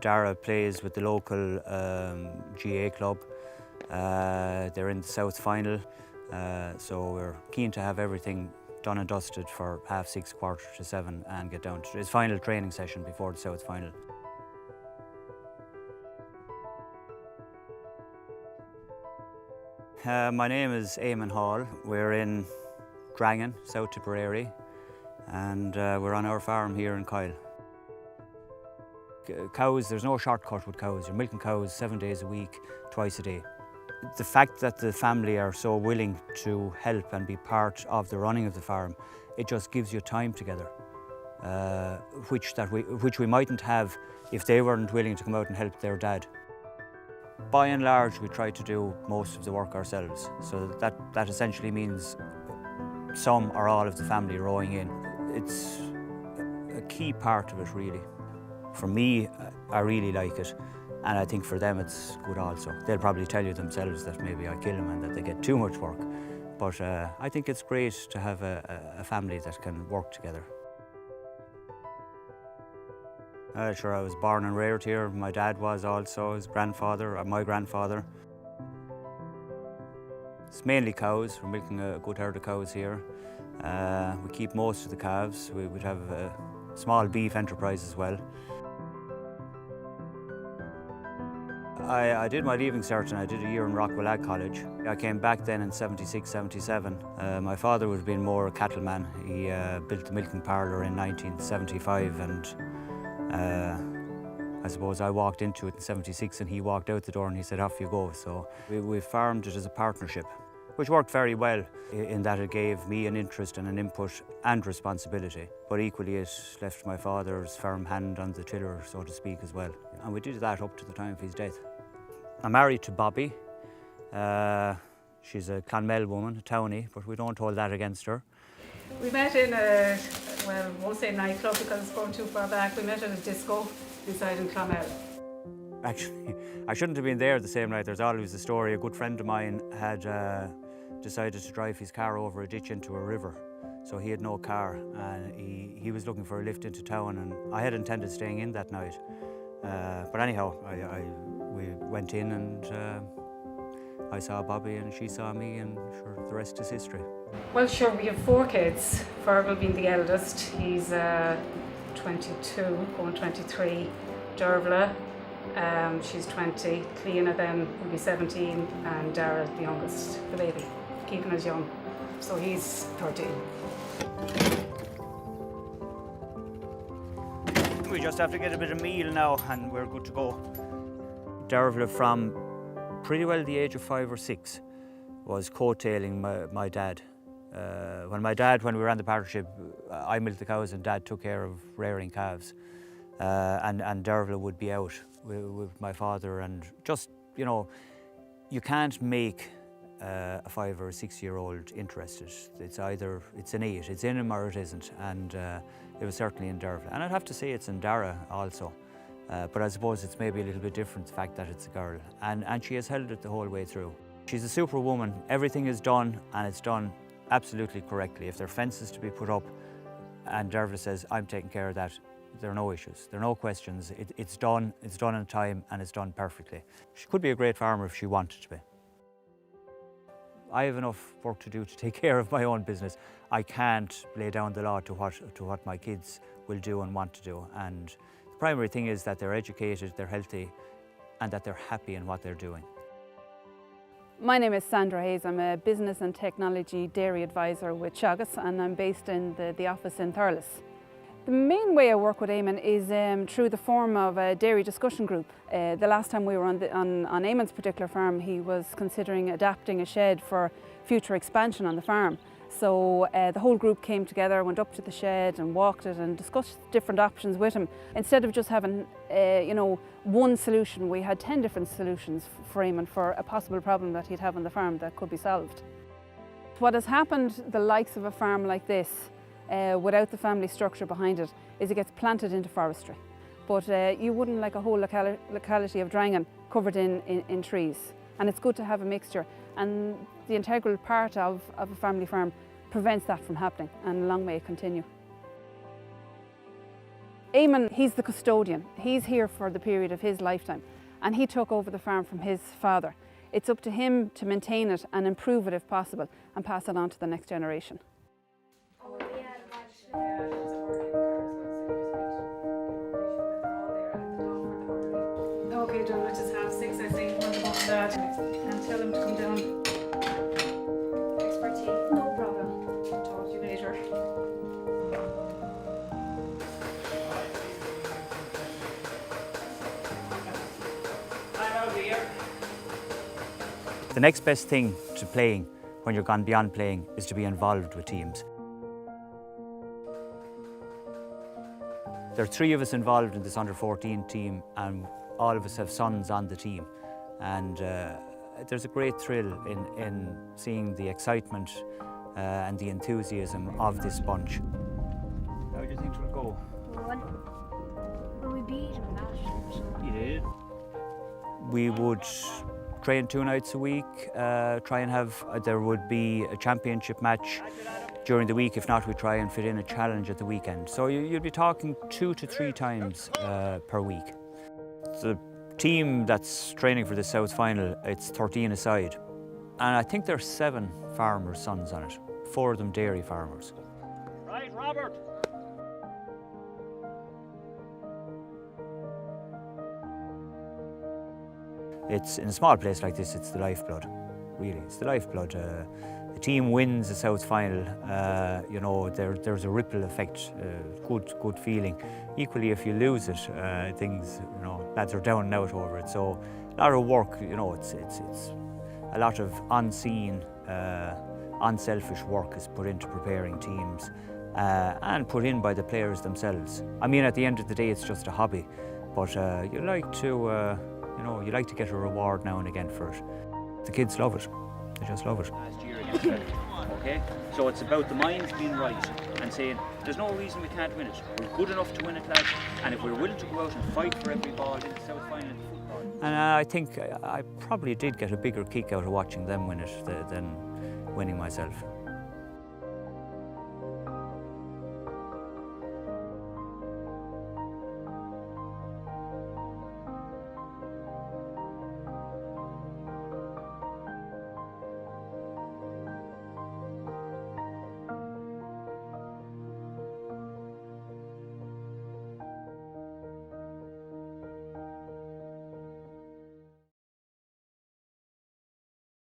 Dara plays with the local GA club. They're in the South final, so we're keen to have everything done and dusted for 6:30, 6:45 and get down to his final training session before the South final. My name is Eamon Hall. We're in Drangan, South Tipperary, and we're on our farm here in Kyle. Cows, there's no shortcut with cows. You're milking cows 7 days a week, twice a day. The fact that the family are so willing to help and be part of the running of the farm, it just gives you time together, which we mightn't have if they weren't willing to come out and help their dad. By and large, we try to do most of the work ourselves, so that essentially means some or all of the family rowing in. It's a key part of it, really. For me, I really like it, and I think for them it's good also. They'll probably tell you themselves that maybe I kill them and that they get too much work, but I think it's great to have a family that can work together. Sure, I was born and reared here. My dad was also, his grandfather, or my grandfather. It's mainly cows. We're milking a good herd of cows here. We keep most of the calves. We would have a small beef enterprise as well. I did my leaving cert and I did a year in Rockwell Ag College. I came back then in 76, 77. My father would have been more a cattleman. He built the milking parlour in 1975, and I suppose I walked into it in 76 and he walked out the door and he said, off you go. So we farmed it as a partnership, which worked very well in that it gave me an interest and an input and responsibility. But equally it left my father's firm hand on the tiller, so to speak, as well. And we did that up to the time of his death. I'm married to Bobby. She's a Clonmel woman, a townie, but we don't hold that against her. We met in a, well, I won't say nightclub because it's going too far back. We met at a disco inside in Clonmel. Actually, I shouldn't have been there the same night. There's always a story. A good friend of mine had decided to drive his car over a ditch into a river. So he had no car and he was looking for a lift into town, and I had intended staying in that night. But anyhow, we went in and I saw Bobby and she saw me, and sure, the rest is history. Well, sure, we have 4 kids. Fergal being the eldest. He's 22, going 23. Dervla, she's 20. Cleana then will be 17, and Dara, the youngest, the baby, keeping us young. So he's 13. We just have to get a bit of meal now and we're good to go. Dervla, from pretty well the age of 5 or 6, was coattailing my dad. When we ran the partnership, I milked the cows and Dad took care of rearing calves. And Dervla would be out with my father, and just, you know, you can't make a 5 or a 6-year-old interested. It's innate, it's in him or it isn't, and it was certainly in Dervla. And I'd have to say it's in Dara also, but I suppose it's maybe a little bit different, the fact that it's a girl, and she has held it the whole way through. She's a superwoman. Everything is done, and it's done absolutely correctly. If there are fences to be put up and Dervla says, I'm taking care of that, there are no issues, there are no questions. It's done in time, and it's done perfectly. She could be a great farmer if she wanted to be. I have enough work to do to take care of my own business. I can't lay down the law to what my kids will do and want to do. And the primary thing is that they're educated, they're healthy, and that they're happy in what they're doing. My name is Sandra Hayes. I'm a Business and Technology Dairy Advisor with Teagasc, and I'm based in the office in Thurles. The main way I work with Eamon is through the form of a dairy discussion group. The last time we were on Eamon's particular farm, he was considering adapting a shed for future expansion on the farm. So the whole group came together, went up to the shed and walked it and discussed different options with him. Instead of just having one solution, we had 10 different solutions for Eamon for a possible problem that he'd have on the farm that could be solved. What has happened, the likes of a farm like this, without the family structure behind it, is it gets planted into forestry. But you wouldn't like a whole locality of Drangan covered in trees. And it's good to have a mixture. And the integral part of a family farm prevents that from happening, and long may it continue. Eamon, he's the custodian. He's here for the period of his lifetime, and he took over the farm from his father. It's up to him to maintain it and improve it if possible and pass it on to the next generation. Okay, John, which is 6:30, I think, on the bottom of that. And tell him to come down. Thanks for tea. No problem. Talk to you later. The next best thing to playing when you're gone beyond playing is to be involved with teams. There are 3 of us involved in this under-14 team, and all of us have sons on the team. And there's a great thrill in seeing the excitement and the enthusiasm of this bunch. How do you think it will go? Well, we beat him last year. You did. We would train 2 nights a week, try and have, there would be a championship match during the week. If not, we try and fit in a challenge at the weekend. So you'll be talking 2 to 3 times per week. The team that's training for the South final, it's 13 aside. And I think there's 7 farmers' sons on it, 4 of them dairy farmers. Right, Robert. It's in a small place like this, it's the lifeblood, really. It's the lifeblood. The team wins the South final, you know, there's a ripple effect, good feeling. Equally, if you lose it, things, you know, lads are down and out over it. So a lot of work, you know, it's a lot of unseen, unselfish work is put into preparing teams and put in by the players themselves. I mean, at the end of the day, it's just a hobby, but you like to, you know, you like to get a reward now and again for it. The kids love it. They just love it. Last year against Belgium, okay? So it's about the minds being right and saying, there's no reason we can't win it. We're good enough to win it, lads, and if we're willing to go out and fight for every ball in the South Final in football. And I think I probably did get a bigger kick out of watching them win it than winning myself.